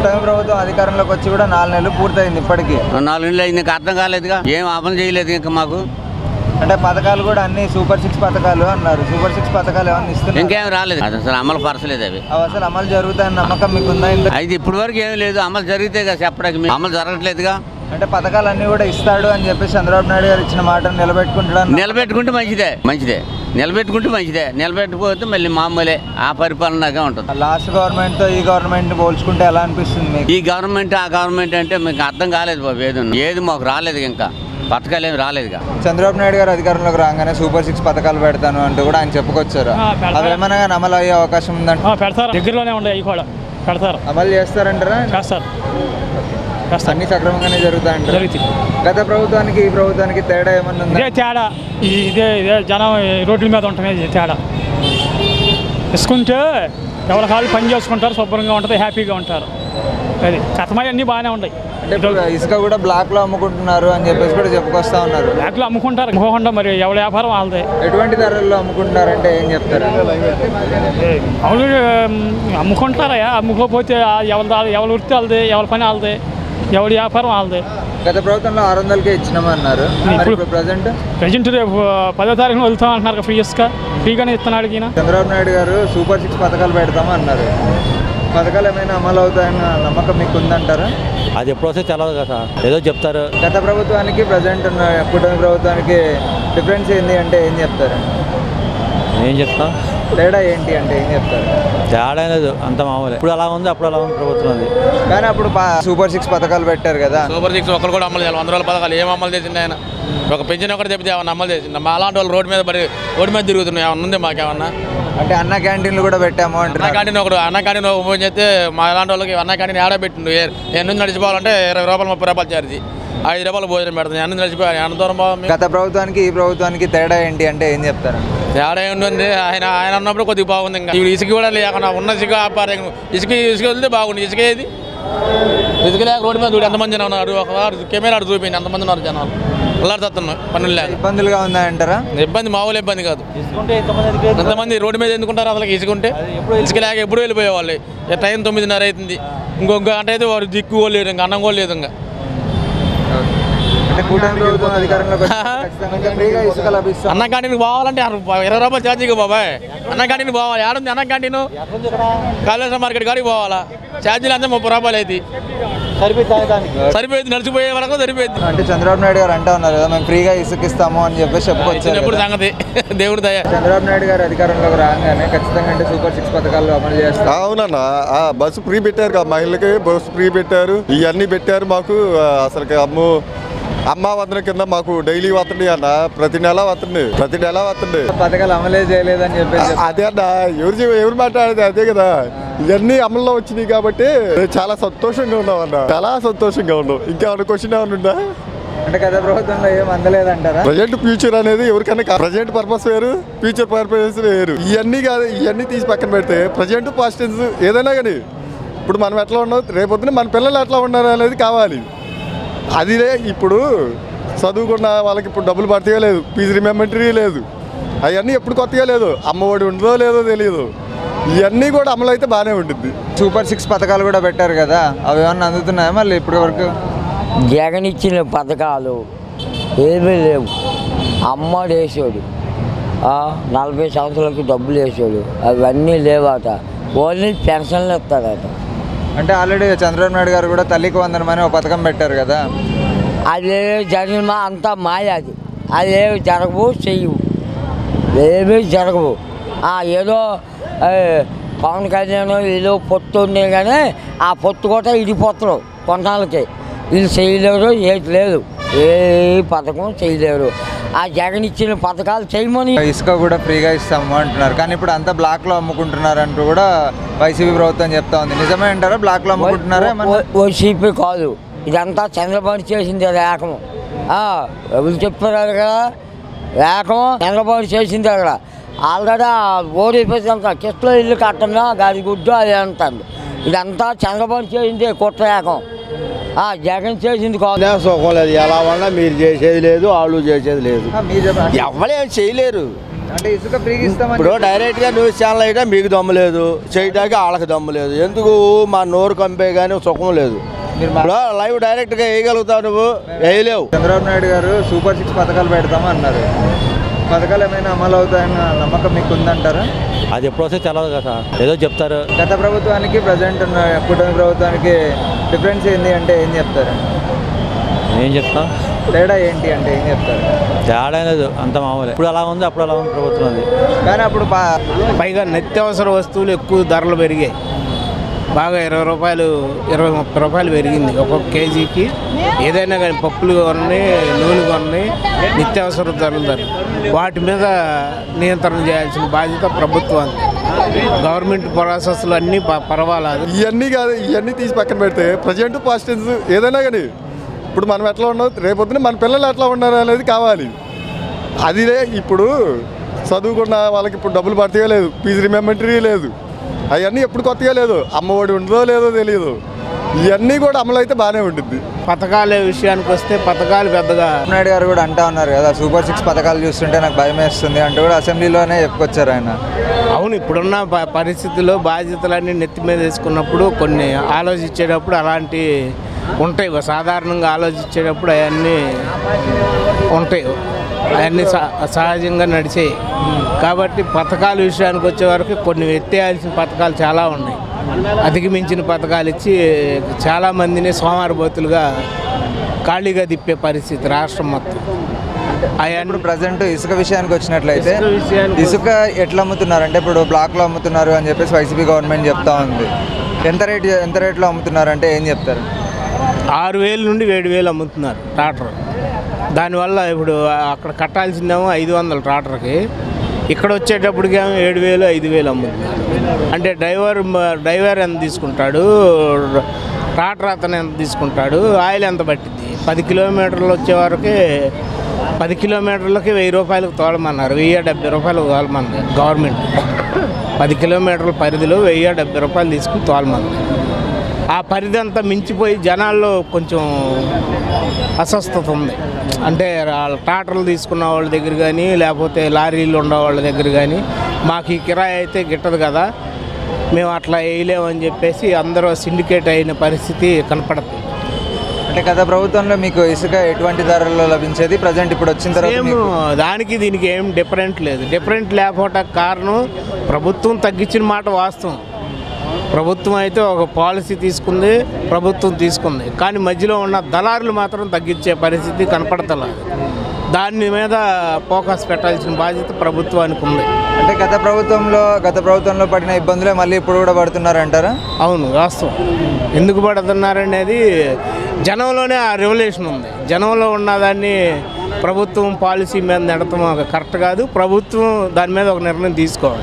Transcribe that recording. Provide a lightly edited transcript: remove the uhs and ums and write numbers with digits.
కూటమి ప్రభుత్వం అధికారంలోకి వచ్చి కూడా 4 నెలలు పూర్తయింది. ఇప్పటికీ 4 నెలలు అయింది. ఇంకా అర్థం కాలేదుగా, ఏం అమలు చేయలేదు ఇంకా మాకు. అంటే పథకాలు కూడా అన్ని సూపర్ 6 పథకాలు అన్నారు. సూపర్ 6 పథకాలు ఏమన్నా ఇస్తున్నారు? ఇంకేం రాలేదు, అది అసలు అమలు పరచలేదు. అవి అసలు అమలు జరుగుతాయని నమ్మకం మీకుందా? అయితే ఇప్పటి వరకు ఏం లేదు. అమలు జరిగితే కదా చెప్పడానికి, అమలు జరగట్లేదుగా. అంటే పథకాలన్నీ కూడా ఇస్తాడు అని చెప్పేసి చంద్రబాబు నాయుడు గారు ఇచ్చిన మాటను నిలబెట్టుకుంటాడు. నిలబెట్టుకుంటే మంచిదే, నిలబెట్టుకుంటే మంచిదే. నిలబెట్టుకోతే మళ్ళీ మామూలే, ఆ పరిపాలనగా ఉంటుంది. లాస్ట్ గవర్నమెంట్ తో ఈ గవర్నమెంట్ పోల్చుకుంటే ఎలా అనిపిస్తుంది మీకు? ఈ గవర్నమెంట్ ఆ గవర్నమెంట్ అంటే మీకు అర్థం కాలేదు బాబు. ఏది మాకు రాలేదు, ఇంకా పథకాలు ఏమి రాలేదుగా. చంద్రబాబు నాయుడు గారు అధికారంలోకి రాగానే సూపర్ 6 పథకాలు పెడతాను అంటూ కూడా ఆయన చెప్పుకొచ్చారు. అవి ఏమైనా అమలు అయ్యే అవకాశం ఉందంటే? పెడతారు, దగ్గరలోనే ఉన్నాయి, అవి కూడా పెడతారు. అమలు చేస్తారంటారా? చేస్తారు. అన్ని సక్రమంగానే జరుగుతాయి. గత ప్రభుత్వానికి ఈ ప్రభుత్వానికి తేడా ఏమన్నా ఉందా? ఇదే తేడా, ఇదే జనం రోడ్ల మీద ఉంటామే తేడా. ఇసుకుంటే ఎవరి కాళ్ళు పని చేసుకుంటారు, శుభ్రంగా ఉంటుంది, హ్యాపీగా ఉంటారు. అది కథమై అన్నీ బాగానే ఉంటాయి. అంటే ఇసుక కూడా బ్లాక్ లో అమ్ముకుంటున్నారు అని చెప్పేసి కూడా చెప్పుకొస్తా ఉన్నారు. బ్లాక్ లో అమ్ముకుంటారు, అమ్ముకోకుండా మరి ఎవరి వ్యాపారం వాళ్ళదే. ఎటువంటి ధరల్లో అమ్ముకుంటారంటే ఏం చెప్తారు? అవును, అమ్ముకుంటారయ్యా. అమ్ముకోకపోతే ఎవరి వృత్తి వాళ్ళదే, ఎవరి పని వాళ్ళదే, ఎవరి వ్యాపారం వాళ్ళదే. గత ప్రభుత్వంలో 600కే ఇచ్చినామన్నారు. ప్రజెంట్ రేపు 10వ తారీఖున వెళ్తాం అంటున్నారు. ఫ్రీగానే ఇస్తున్నాడు ఈయన. చంద్రబాబు నాయుడు గారు సూపర్ 6 పథకాలు పెడతామన్నారు. పథకాలు ఏమైనా అమలు అవుతాయన్న నమ్మకం మీకు ఉందంటారా? అది ఎప్పుడు వస్తే తెలవదు కదా, ఏదో చెప్తారు. గత ప్రభుత్వానికి ప్రజెంట్ ఉన్న కూటమి ప్రభుత్వానికి డిఫరెన్స్ ఏంటి అంటే ఏం చెప్తారు? ఏం చెప్తాం, తేడా ఏంటి అంటే ఏం చెప్తారు? తేడా లేదు, అంత మామూలే. ఇప్పుడు అలా ఉంది, అప్పుడు అలా ఉంది ప్రభుత్వం. అది కానీ అప్పుడు సూపర్ 6 పథకాలు పెట్టారు కదా. సూపర్ 6 ఒక్కరు కూడా అమలు చేయాలి. 100 రోజుల పథకాలు ఏం అమలు చేసింది ఆయన? ఒక పెన్షన్ ఒకటి చెప్తే ఏమన్నా అమలు చేసింది? మా అలాంటి వాళ్ళు రోడ్డు మీద తిరుగుతున్నాయి. ఏమన్నా ఉంది మాకేమన్నా? అంటే అన్న క్యాంటీన్లు కూడా పెట్టాము అంటే అన్న క్యాంటీన్ ఓపెన్ చేస్తే మా ఇలాంటి వాళ్ళకి అన్న క్యాంటీన్ ఆడ పెట్టిండు. ఎన్ని నడిచిపోవాలంటే 20 రూపాయలు 30 రూపాయలు ఛార్జీ, 5 రూపాయలు భోజనం పెడుతుంది. అన్ని నడిచిపోయాలి. ఎంత దూరం బాగుంది? గత ప్రభుత్వానికి ఈ ప్రభుత్వానికి తేడా ఏంటి అంటే ఏం చెప్తారు? తేడా ఏంటంటే ఆయన ఉన్నప్పుడు కొద్దిగా బాగుంది. ఇంకా ఇసుక కూడా లేకుండా ఉన్న ఇసుక వెళ్తే బాగుంది. ఇసుక ఏది ఇసుక లేక రోడ్డు మీద చూడు ఎంతమంది జనం ఉన్నారు. ఒక కెమెరా చూపింది ఎంతమంది ఉన్నారు జనాలు. అల్లాడుతున్నాయి పనులు లేక. ఇబ్బందులుగా ఉన్నాయంటారా? ఇబ్బంది మామూలు ఇబ్బంది కాదు. ఎంతమంది రోడ్డు మీద ఎందుకుంటారు అసలు? ఇసుకుంటే ఇసుక లేక ఎప్పుడు వెళ్ళిపోయేవాళ్ళు. టైం 9:30 అవుతుంది. ఇంకొక గంట అయితే వాడు దిక్కు కూడా లేదు, ఇంకా అన్నం కూడా లేదు. ఇంకా అన్న క్యాంటీన్కి పోవాలంటే 20 రూపాయలు ఛార్జీగా బాబాయ్. అన్న క్యాంటీన్కి పోవాలి. ఏడుంది అన్న క్యాంటీన్? కాళేశ్వరం మార్కెట్ కాడికి పోవాలా? ఛార్జీలు అంతా 30 రూపాయలు అయితే సరిపోయింది. నడిచిపోయే వరకు సరిపోయింది. అంటే చంద్రబాబు నాయుడు గారు అంటా ఉన్నారు కదా, మేము ఫ్రీగా ఇసుకిస్తాము అని చెప్పేసి చెప్పుకొచ్చారు. సంగతి దేవుడి దయ. చంద్రబాబు నాయుడు గారు అధికారంలోకి రాగానే ఖచ్చితంగా అంటే సూపర్ 6 పథకాలు అమలు చేస్తారు. అవునన్నా, బస్సు ఫ్రీ పెట్టారు కదా, మహిళలకి బస్సు ఫ్రీ పెట్టారు, ఇవన్నీ పెట్టారు. మాకు అసలు అమ్మ వందల కింద మాకు డైలీ వస్తుంది అన్న, ప్రతి నెల వస్తుంది. పథకాలు అమలే చేయలేదని చెప్పేసి అదే అన్న, ఎవరు మాట్లాడేది అదే కదా. ఇవన్నీ అమల్లో వచ్చినాయి కాబట్టి చాలా సంతోషంగా ఉన్నాం అన్న, చాలా సంతోషంగా ఉన్నాం. ఇంకేమైనా క్వశ్చన్ ఏమైనా ఉందా? అంటే గత ప్రభుత్వంలో ఏం అందలేదంటారా? ప్రజెంట్ ఫ్యూచర్ అనేది ఎవరికైనా ప్రజెంట్ పర్పస్ వేరు, ఫ్యూచర్ పర్పస్ వేరు. ఇవన్నీ కాదు, ఇవన్నీ తీసి పక్కన పెడితే ప్రజెంట్ పాస్ట్ ఏదైనా కానీ ఇప్పుడు మనం ఎట్లా ఉన్నాం, రేపొద్దున మన పిల్లలు ఎట్లా ఉన్నారు అనేది కావాలి. అదిలే ఇప్పుడు చదువుకున్న వాళ్ళకి ఇప్పుడు డబ్బులు పడతాయో లేదు, ఫీజు రిమెంబరీ లేదు, అవన్నీ ఎప్పుడు కొత్తగా లేదు. అమ్మఒడి ఉంటుందో లేదో తెలియదు. ఇవన్నీ కూడా అమలు అయితే బాగానే ఉంటుంది. సూపర్ 6 పథకాలు కూడా పెట్టారు కదా, అవి ఏమన్నా అందుతున్నాయా మళ్ళీ ఇప్పటి వరకు? జగన్ ఇచ్చిన పథకాలు ఏమీ లేవు. అమ్మడు వేసాడు, 40 సంవత్సరాలకి డబ్బులు వేసాడు, అవన్నీ లేవట. ఓన్లీ పెన్షన్లు ఇస్తాడట. అంటే ఆల్రెడీ చంద్రబాబు నాయుడు గారు కూడా తల్లికి వందనమని ఒక పథకం పెట్టారు కదా. అదే జరిగిన అంతా మాయ. అదేమి జరగవు, చెయ్యవు, ఏమీ జరగవు. ఏదో పవన్ కళ్యాణ్ ఏదో పొత్తు ఉంది కానీ ఆ పొత్తు కూడా ఇడిపోతారు కొన్నాళ్ళకి. వీళ్ళు చేయలేరు, ఏది లేదు, ఏ పథకం చేయలేరు. ఆ జగన్ ఇచ్చిన పథకాలు చేయమని. ఇసుక కూడా ఫ్రీగా ఇస్తాము అంటున్నారు, కానీ ఇప్పుడు అంతా బ్లాక్లో అమ్ముకుంటున్నారు అంటూ కూడా వైసీపీ ప్రభుత్వం చెప్తా ఉంది. నిజమే అంటారా? బ్లాక్లో అమ్ముకుంటున్నారా? వైసీపీ కాదు, ఇదంతా చంద్రబాబు చేసింది. ఏకం ఎవరు చెప్పారు కదా, ఏకం చంద్రబాబు చేసింది. అక్కడ ఆల్రెడీ ఓడిపోయిందంతా కిస్ట్లో ఇల్లు కట్టంగా గది గుడ్డు అది అంటుంది. ఇదంతా చంద్రబాబు చేసింది. కుట్ర ఏకం జగన్ చేసింది కాదు. సుఖం లేదు, ఎలా ఉన్నా మీరు చేసేది లేదు, వాళ్ళు చేసేది లేదు, ఎవరేం చేయలేరు. అంటే ఇసుక ఫ్రీగా ఇస్తామని ఇప్పుడు డైరెక్ట్గా న్యూస్ ఛానల్ అయితే మీకు దమ్ము లేదు, చేయడానికి వాళ్ళకి దమ్ము లేదు. ఎందుకు మా నోరు కంపే కానీ సుఖం లేదు. ఇప్పుడు లైవ్ డైరెక్ట్గా వేయగలుగుతావు, నువ్వు వేయలేవు. చంద్రబాబు నాయుడు గారు సూపర్ 6 పథకాలు పెడతామని అన్నారు. పథకాలు ఏమైనా అమలు అవుతాయన్న నమ్మకం మీకు ఉందంటారా? అది ఎప్పుడు వస్తే తెలవదు కదా, ఏదో చెప్తారు. గత ప్రభుత్వానికి ప్రజెంట్ ఉన్న కూటమి ప్రభుత్వానికి డిఫరెన్స్ ఏంటి అంటే ఏం చెప్తారు? ఏం చెప్తా, తేడా ఏంటి అంటే ఏం చెప్తారు? తేడా లేదు, అంత మామూలే. ఇప్పుడు అలా ఉంది, అప్పుడు అలా ఉంది ప్రభుత్వం. అది కానీ అప్పుడు పైగా నిత్యావసర వస్తువులు ఎక్కువ ధరలు పెరిగాయి. బాగా 20 రూపాయలు 20-30 రూపాయలు పెరిగింది ఒక్కొక్క కేజీకి. ఏదైనా కానీ పప్పులు కొన్నాయి, నూనె కొన్నాయి, నిత్యావసర ధరలు వాటి మీద నియంత్రణ చేయాల్సిన బాధ్యత ప్రభుత్వానికి. గవర్నమెంట్ ప్రాసెస్లు అన్నీ పర్వాలేదు. ఇవన్నీ తీసి పక్కన పెడితే ప్రజెంట్ పాస్ట్ టెన్స్ ఏదైనా కానీ ఇప్పుడు మనం ఎట్లా ఉన్నాం, రేపొద్దున మన పిల్లలు ఎట్లా ఉన్నారు అనేది కావాలి. అదిలే ఇప్పుడు చదువుకున్న వాళ్ళకి ఇప్పుడు డబ్బులు పడతాయో లేదు, ఫీజు రిమెంబరీ లేదు, అవన్నీ ఎప్పుడు కొత్తగా లేదు, అమ్మఒడి ఉంటుందో లేదో తెలియదు. ఇవన్నీ కూడా అమలు అయితే బాగానే ఉంటుంది. పథకాల విషయానికి వస్తే పథకాలు పెద్దగా నాయుడు గారు కూడా అంటా ఉన్నారు కదా, సూపర్ 6 పథకాలు చూస్తుంటే నాకు భయం వేస్తుంది అంటూ కూడా అసెంబ్లీలోనే చెప్పుకొచ్చారు ఆయన. అవును, ఇప్పుడున్న పరిస్థితుల్లో బాధ్యతలన్నీ నెత్తి మీద వేసుకున్నప్పుడు కొన్ని ఆలోచించేటప్పుడు అలాంటి ఉంటాయి. సాధారణంగా ఆలోచించేటప్పుడు అవన్నీ ఉంటాయి, అవన్నీ సహజంగా నడిచాయి. కాబట్టి పథకాల విషయానికి వచ్చే వరకు కొన్ని ఎత్తేయాల్సిన పథకాలు చాలా ఉన్నాయి. అధిగమించిన పథకాలు ఇచ్చి చాలామందిని సోమవారబోతులుగా ఖాళీగా తిప్పే పరిస్థితి రాష్ట్రం మొత్తం. ఇప్పుడు ప్రజెంట్ ఇసుక విషయానికి వచ్చినట్లయితే ఇసుక ఎట్లా అమ్ముతున్నారు అంటే ఇప్పుడు బ్లాక్లో అమ్ముతున్నారు అని చెప్పేసి వైసీపీ గవర్నమెంట్ చెప్తా ఉంది. ఎంత రేట్లో అమ్ముతున్నారు అంటే ఏం చెప్తారు? 6,000 నుండి 7,000 అమ్ముతున్నారు ట్రాక్టర్. దానివల్ల ఇప్పుడు అక్కడ కట్టాల్సిందేమో 500 ట్రాక్టర్కి, ఇక్కడ వచ్చేటప్పటికేమో 7,000 5,000 అమ్ముతున్నారు. అంటే డ్రైవర్ ఎంత తీసుకుంటాడు, ట్రాక్టర్ అతను ఎంత తీసుకుంటాడు, ఆయిల్ ఎంత పట్టింది. 10 కిలోమీటర్లు వచ్చే వరకే 10 కిలోమీటర్లకి 1,000 రూపాయలకు తోలమన్నారు, 1,070 రూపాయలకు తోలమన్నారు గవర్నమెంట్. 10 కిలోమీటర్ల పరిధిలో 1,070 రూపాయలు తీసుకుని తోలమన్నారు. ఆ పరిధి అంతా మించిపోయి జనాల్లో కొంచెం అస్వస్థత ఉంది. అంటే ట్రాక్టర్లు తీసుకున్న వాళ్ళ దగ్గర కానీ లేకపోతే లారీలు ఉన్న వాళ్ళ దగ్గర కానీ మాకు ఈ కిరాయి అయితే గిట్టదు కదా, మేము అట్లా వేయలేమని చెప్పేసి అందరూ సిండికేట్ అయిన పరిస్థితి కనపడుతుంది. అంటే గత ప్రభుత్వంలో మీకు ఇసుక ఎటువంటి ధరల్లో లభించేది, ప్రజెంట్ ఇప్పుడు వచ్చిన తర్వాత దానికి దీనికి ఏం డిఫరెంట్ లేదు. డిఫరెంట్ లేకపోవటానికి కారణం ప్రభుత్వం తగ్గించిన మాట వాస్తవం. ప్రభుత్వం అయితే ఒక పాలసీ తీసుకుంది, కానీ మధ్యలో ఉన్న దళారులు మాత్రం తగ్గించే పరిస్థితి కనపడతలేదు. దాని మీద ఫోకస్ పెట్టాల్సిన బాధ్యత ప్రభుత్వానికి ఉంది. అంటే గత ప్రభుత్వంలో పడిన ఇబ్బందులే మళ్ళీ ఇప్పుడు కూడా పడుతున్నారంటారా? అవును, వాస్తవం. ఎందుకు పడుతున్నారనేది జనంలోనే ఆ రెవల్యూషన్ ఉంది. జనంలో ఉన్నదాన్ని ప్రభుత్వం పాలసీ మీద నడతం కరెక్ట్ కాదు. ప్రభుత్వం దాని మీద ఒక నిర్ణయం తీసుకోవాలి.